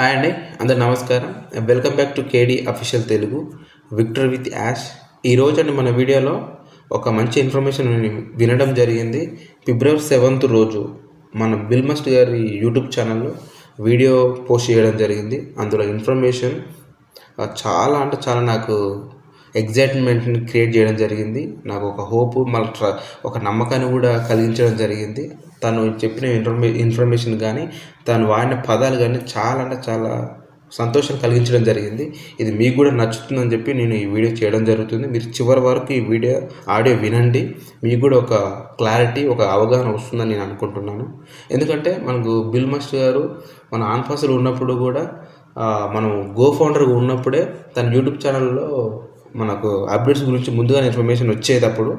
Hi అండి, అందరు నమస్కారం. Welcome back to KD official Telugu Victor with Yash. ఈరోజు అండి మన వీడియోలో ఒక మంచి ఇన్ఫర్మేషన్ వినడం జరిగింది. ఫిబ్రవరి 7th రోజు మన బిల్ మస్ట్ గారి యూట్యూబ్ ఛానల్లో వీడియో పోస్ట్ చేయడం జరిగింది. అందులో ఇన్ఫర్మేషన్ చాలా అంటే చాలా నాకు ఎగ్జైట్మెంట్ని క్రియేట్ చేయడం జరిగింది. నాకు ఒక హోప్ మళ్ళీ ఒక నమ్మకాన్ని కూడా కలిగించడం జరిగింది. తను చెప్పిన ఇన్ఫర్మేషన్ కానీ తను వాడిన పదాలు కానీ చాలా అంటే చాలా సంతోషం కలిగించడం జరిగింది. ఇది మీకు కూడా నచ్చుతుందని చెప్పి నేను ఈ వీడియో చేయడం జరుగుతుంది. మీరు చివరి వరకు ఈ ఆడియో వినండి. మీకు కూడా ఒక క్లారిటీ, ఒక అవగాహన వస్తుందని నేను అనుకుంటున్నాను. ఎందుకంటే మనకు బిల్ మస్ట్ గారు మన ఆన్ఫాస్లో ఉన్నప్పుడు కూడా మనం గో ఫౌండర్గా ఉన్నప్పుడే తన యూట్యూబ్ ఛానల్లో మనకు అప్డేట్స్ గురించి ముందుగానే ఇన్ఫర్మేషన్ వచ్చేటప్పుడు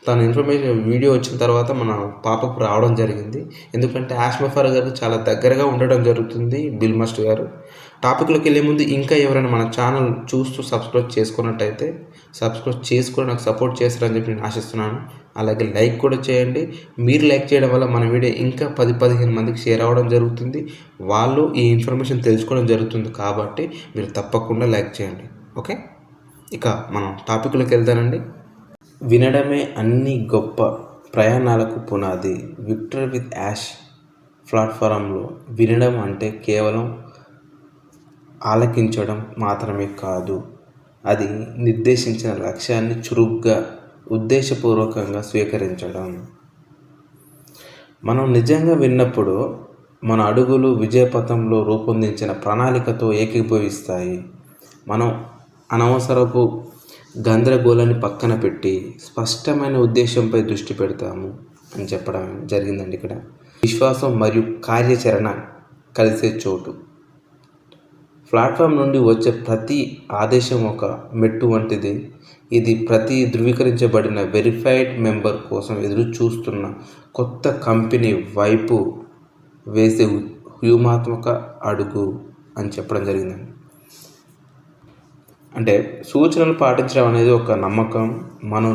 తన ఇన్ఫర్మేషన్ వీడియో వచ్చిన తర్వాత మన పాపప్ రావడం జరిగింది. ఎందుకంటే యాష్ మఫర్ గారికి చాలా దగ్గరగా ఉండడం జరుగుతుంది బిల్ మస్ట్ గారు. టాపిక్లోకి వెళ్ళే ముందు ఇంకా ఎవరైనా మన ఛానల్ చూస్తూ సబ్స్క్రైబ్ చేసుకున్నట్టయితే సబ్స్క్రైబ్ చేసుకొని నాకు సపోర్ట్ చేస్తారని చెప్పి నేను ఆశిస్తున్నాను. అలాగే లైక్ కూడా చేయండి. మీరు లైక్ చేయడం వల్ల మన వీడియో ఇంకా 10-15 మందికి షేర్ అవ్వడం జరుగుతుంది. వాళ్ళు ఈ ఇన్ఫర్మేషన్ తెలుసుకోవడం జరుగుతుంది. కాబట్టి మీరు తప్పకుండా లైక్ చేయండి. ఓకే, ఇక మనం టాపిక్లోకి వెళ్తానండి. వినడమే అన్ని గొప్ప ప్రయాణాలకు పునాది. విక్టర్ విత్ యాష్ ప్లాట్ఫారంలో వినడం అంటే కేవలం ఆలకించడం మాత్రమే కాదు, అది నిర్దేశించిన లక్ష్యాన్ని చురుగ్గా ఉద్దేశపూర్వకంగా స్వీకరించడం. మనం నిజంగా విన్నప్పుడు మన అడుగులు విజయపథంలో రూపొందించిన ప్రణాళికతో ఏకీభవిస్తాయి. మనం అనవసరపు గందరగోళాన్ని పక్కన పెట్టి స్పష్టమైన ఉద్దేశంపై దృష్టి పెడతాము అని చెప్పడం జరిగిందండి. ఇక్కడ విశ్వాసం మరియు కార్యాచరణ కలిసే చోటు. ప్లాట్ఫామ్ నుండి వచ్చే ప్రతి ఆదేశం ఒక మెట్టు వంటిది. ఇది ప్రతి ధృవీకరించబడిన వెరిఫైడ్ మెంబర్ కోసం ఎదురు చూస్తున్న కొత్త కంపెనీ వైపు వేసే వ్యూహాత్మక అడుగు అని చెప్పడం జరిగిందండి. అంటే సూచనలు పాటించడం అనేది ఒక నమ్మకం, మనం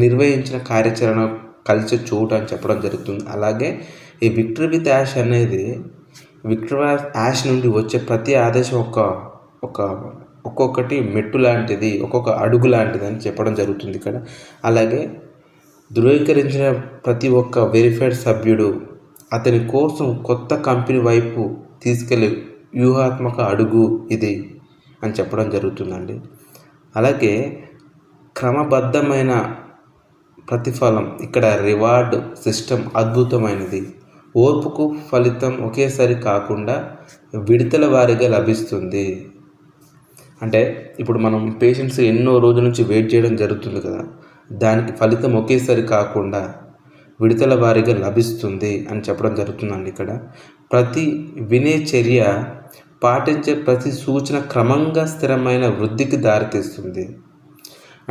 నిర్వహించిన కార్యాచరణ కలిసే చోటు అని చెప్పడం జరుగుతుంది. అలాగే ఈ విక్టర్ విత్ యాష్ అనేది విక్టర్ యాష్ నుండి వచ్చే ప్రతి ఆదేశం ఒక్కొక్కటి మెట్టు లాంటిది, ఒక్కొక్క అడుగు లాంటిది అని చెప్పడం జరుగుతుంది ఇక్కడ. అలాగే ధృవీకరించిన ప్రతి ఒక్క వెరిఫైడ్ సభ్యుడు అతని కోసం కొత్త కంపెనీ వైపు తీసుకెళ్లే వ్యూహాత్మక అడుగు ఇది అని చెప్పడం జరుగుతుందండి. అలాగే క్రమబద్ధమైన ప్రతిఫలం, ఇక్కడ రివార్డ్ సిస్టమ్ అద్భుతమైనది. ఓర్పుకు ఫలితం ఒకేసారి కాకుండా విడతల వారీగా లభిస్తుంది. అంటే ఇప్పుడు మనం పేషెంట్స్ ఎన్నో రోజుల నుంచి వెయిట్ చేయడం జరుగుతుంది కదా, దానికి ఫలితం ఒకేసారి కాకుండా విడతల వారీగా లభిస్తుంది అని చెప్పడం జరుగుతుందండి. ఇక్కడ ప్రతి వినే చర్య, పాటించే ప్రతి సూచన క్రమంగా స్థిరమైన వృద్ధికి దారితీస్తుంది.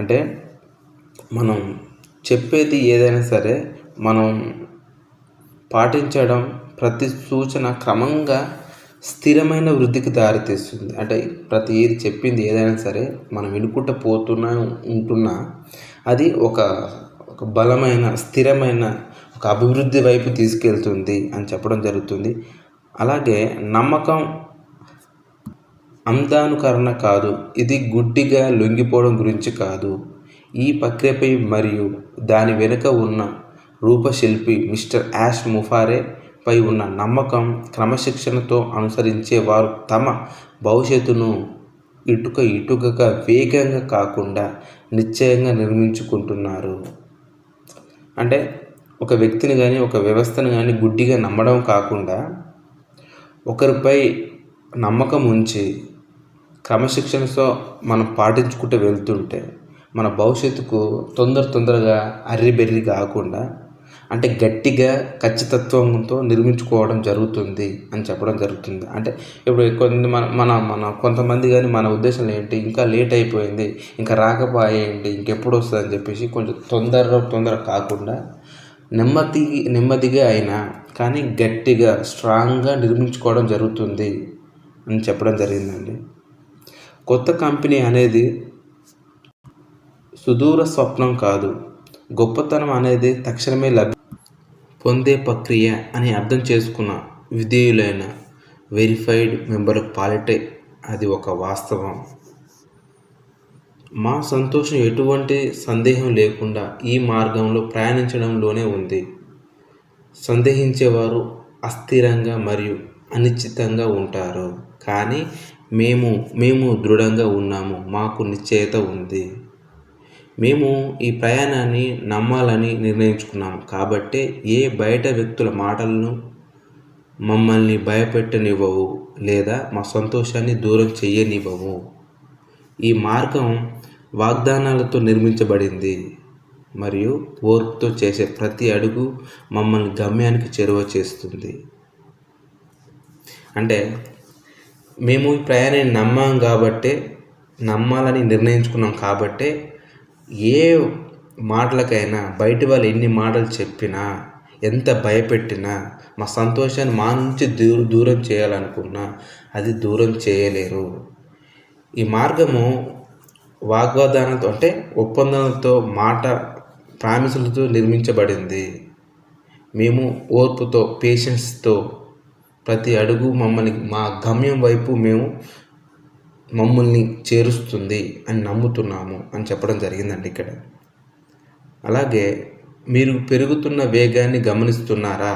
అంటే మనం చెప్పేది ఏదైనా సరే మనం పాటించడం ప్రతి సూచన క్రమంగా స్థిరమైన వృద్ధికి దారితీస్తుంది. అంటే ప్రతి ఏది చెప్పింది ఏదైనా సరే మనం వినుకుంటూ ఉంటున్నా అది ఒక బలమైన స్థిరమైన ఒక అభివృద్ధి వైపు తీసుకెళ్తుంది అని చెప్పడం జరుగుతుంది. అలాగే నమ్మకం అందానుకరణ కాదు, ఇది గుడ్డిగా లొంగిపోవడం గురించి కాదు. ఈ ప్రక్రియపై మరియు దాని వెనుక ఉన్న రూపశిల్పి మిస్టర్ యాష్ ముఫారే పై ఉన్న నమ్మకం, క్రమశిక్షణతో అనుసరించే వారు తమ భవిష్యత్తును ఇటుకగా వేగంగా కాకుండా నిశ్చయంగా నిర్మించుకుంటున్నారు. అంటే ఒక వ్యక్తిని కానీ ఒక వ్యవస్థను కానీ గుడ్డిగా నమ్మడం కాకుండా ఒకరిపై నమ్మకం ఉంచి క్రమశిక్షణతో మనం పాటించుకుంటూ వెళ్తుంటే మన భవిష్యత్తుకు తొందరగా అర్రిబెర్రి కాకుండా అంటే గట్టిగా ఖచ్చితత్వంతో నిర్మించుకోవడం జరుగుతుంది అని చెప్పడం జరుగుతుంది. అంటే ఇప్పుడు కొంతమంది కానీ మన ఉద్దేశం ఏంటి, ఇంకా లేట్ అయిపోయింది, ఇంకా రాకపోయేయండి, ఇంకెప్పుడు వస్తుంది అని చెప్పేసి కొంచెం తొందర కాకుండా నెమ్మదిగా అయినా కానీ గట్టిగా స్ట్రాంగ్గా నిర్మించుకోవడం జరుగుతుంది అని చెప్పడం జరిగిందండి. కొత్త కంపెనీ అనేది సుదూర స్వప్నం కాదు, గొప్పతనం అనేది తక్షణమే పొందే ప్రక్రియ అని అర్థం చేసుకున్న విధేయులైన వెరిఫైడ్ మెంబర్లకు పాలిటే అది ఒక వాస్తవం. మా సంతోషం ఎటువంటి సందేహం లేకుండా ఈ మార్గంలో ప్రయాణించడంలోనే ఉంది. సందేహించేవారు అస్థిరంగా మరియు అనిశ్చితంగా ఉంటారు, కానీ మేము దృఢంగా ఉన్నాము. మాకు నిశ్చయత ఉంది. మేము ఈ ప్రయాణాన్ని నమ్మాలని నిర్ణయించుకున్నాము. కాబట్టే ఏ బయట వ్యక్తుల మాటలను మమ్మల్ని భయపెట్టనివ్వవు లేదా మా సంతోషాన్ని దూరం చెయ్యనివ్వవు. ఈ మార్గం వాగ్దానాలతో నిర్మించబడింది మరియు ఓర్పుతో చేసే ప్రతి అడుగు మమ్మల్ని గమ్యానికి చేరువ చేస్తుంది. అంటే మేము ఈ ప్రయాణాన్ని నమ్మాం కాబట్టే, నమ్మాలని నిర్ణయించుకున్నాం కాబట్టే ఏ మాటలకైనా బయట వాళ్ళు ఎన్ని మాటలు చెప్పినా, ఎంత భయపెట్టినా, మా సంతోషాన్ని మా నుంచి దూరం చేయాలనుకున్నా అది దూరం చేయలేరు. ఈ మార్గము వాగ్వాదానంతో అంటే ఒప్పందాలతో, ప్రామిసులతో నిర్మించబడింది. మేము ఓర్పుతో, పేషెన్స్తో ప్రతి అడుగు మా గమ్యం వైపు మమ్మల్ని చేరుస్తుంది అని నమ్ముతున్నాము అని చెప్పడం జరిగిందండి ఇక్కడ. అలాగే మీరు పెరుగుతున్న వేగాన్ని గమనిస్తున్నారా?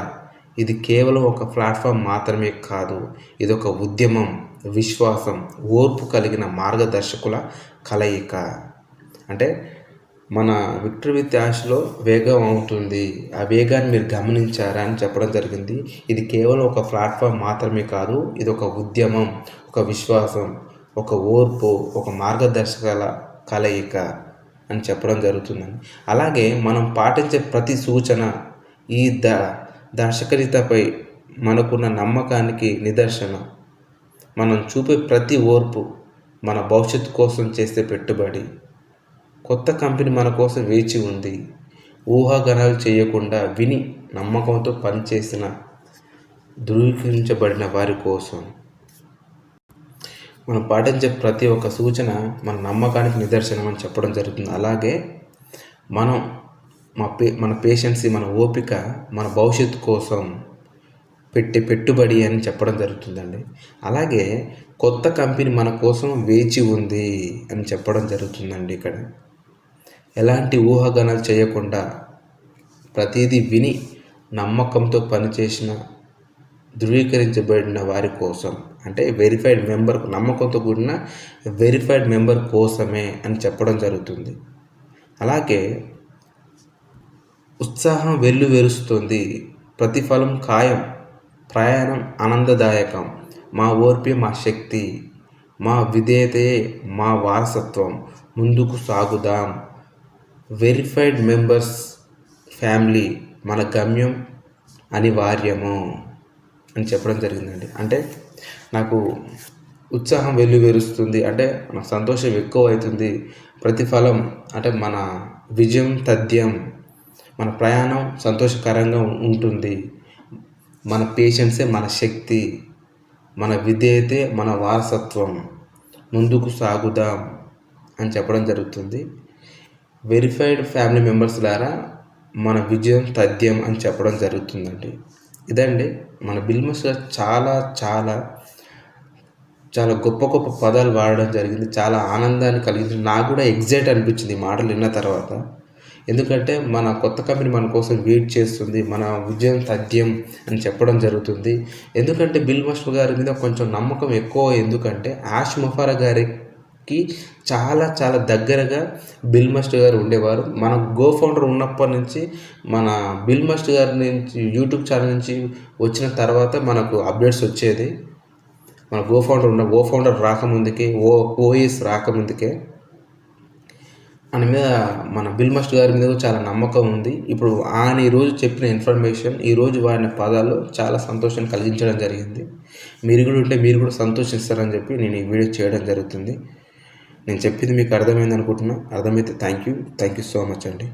ఇది కేవలం ఒక ప్లాట్ఫామ్ మాత్రమే కాదు, ఇది ఒక ఉద్యమం, విశ్వాసం, ఓర్పు కలిగిన మార్గదర్శకుల కలయిక. అంటే మన విక్టరీ విత్ యాష్లో వేగం అవుతుంది, ఆ వేగాన్ని మీరు గమనించారా అని చెప్పడం జరిగింది. ఇది కేవలం ఒక ప్లాట్ఫామ్ మాత్రమే కాదు, ఇది ఒక ఉద్యమం, ఒక విశ్వాసం, ఒక ఓర్పు, ఒక మార్గదర్శకాల కలయిక అని చెప్పడం జరుగుతుందని. అలాగే మనం పాటించే ప్రతి సూచన ఈ దర్శకరితపై మనకున్న నమ్మకానికి నిదర్శనం. మనం చూపే ప్రతి ఓర్పు మన భవిష్యత్తు కోసం చేసే పెట్టుబడి. కొత్త కంపెనీ మన కోసం వేచి ఉంది. ఊహాగానాలు చేయకుండా విని నమ్మకంతో పనిచేసిన ధృవీకరించబడిన వారి కోసం. మనం పాటించే ప్రతి ఒక్క సూచన మన నమ్మకానికి నిదర్శనం అని చెప్పడం జరుగుతుంది. అలాగే మన పేషెన్సీ, మన ఓపిక మన భవిష్యత్తు కోసం పెట్టే పెట్టుబడి అని చెప్పడం జరుగుతుందండి. అలాగే కొత్త కంపెనీ మన కోసం వేచి ఉంది అని చెప్పడం జరుగుతుందండి. ఇక్కడ ఎలాంటి ఊహాగానాలు చేయకుండా ప్రతిదీ విని నమ్మకంతో పనిచేసిన ధృవీకరించబడిన వారి కోసం, అంటే వెరిఫైడ్ మెంబర్, నమ్మకంతో కూడిన వెరిఫైడ్ మెంబర్ కోసమే అని చెప్పడం జరుగుతుంది. అలాగే ఉత్సాహం వెల్లువెరుస్తుంది, ప్రతిఫలం ఖాయం, ప్రయాణం ఆనందదాయకం, మా ఓర్పే మా శక్తి, మా విధేయతే మా వారసత్వం, ముందుకు సాగుదాం, వెరిఫైడ్ మెంబర్స్ ఫ్యామిలీ, మన గమ్యం అనివార్యము అని చెప్పడం జరిగిందండి. అంటే నాకు ఉత్సాహం వెల్లువెరుస్తుంది, అంటే నాకు సంతోషం ఎక్కువ అవుతుంది. ప్రతిఫలం అంటే మన విజయం తథ్యం, మన ప్రయాణం సంతోషకరంగా ఉంటుంది. మన పేషెన్సే మన శక్తి, మన విధేయతే మన వారసత్వం, ముందుకు సాగుదాం అని చెప్పడం జరుగుతుంది. వెరిఫైడ్ ఫ్యామిలీ మెంబర్స్ ద్వారా మన విజయం తథ్యం అని చెప్పడం జరుగుతుందండి. ఇదండి మన బిల్ మాస్టర్ చాలా చాలా చాలా గొప్ప గొప్ప పదాలు వాడడం జరిగింది. చాలా ఆనందాన్ని కలిగించింది. నాకు కూడా ఎగ్జైట్ అనిపించింది ఈ మాటలు విన్న తర్వాత. ఎందుకంటే మన కొత్త కంపెనీ మన కోసం వెయిట్ చేస్తుంది, మన విజయం తథ్యం అని చెప్పడం జరుగుతుంది. ఎందుకంటే బిల్ మాస్టర్ గారి మీద కొంచెం నమ్మకం ఎక్కువ. ఎందుకంటే యాష్ మొఫారా గారికి చాలా చాలా దగ్గరగా బిల్ మాస్టర్ గారు ఉండేవారు. మన గో ఫౌండర్ ఉన్నప్పటి నుంచి, మన బిల్ మాస్టర్ గారి నుంచి యూట్యూబ్ ఛానల్ నుంచి వచ్చిన తర్వాత మనకు అప్డేట్స్ వచ్చేది. మన గో ఫౌండర్ రాకముందుకే, ఓఎస్ రాకముందుకే ఆయన మీద, మన బిల్ మాస్టర్ గారి మీద చాలా నమ్మకం ఉంది. ఇప్పుడు ఆయన ఈరోజు చెప్పిన ఇన్ఫర్మేషన్, ఈరోజు వాడిన పదాలు చాలా సంతోషాన్ని కలిగించడం జరిగింది. మీరు కూడా ఉంటే మీరు కూడా సంతోషిస్తారని చెప్పి నేను ఈ వీడియో చేయడం జరుగుతుంది. నేను చెప్పింది మీకు అర్థమైంది అనుకుంటున్నా. అర్థమైతే థ్యాంక్ యూ సో మచ్ అండి.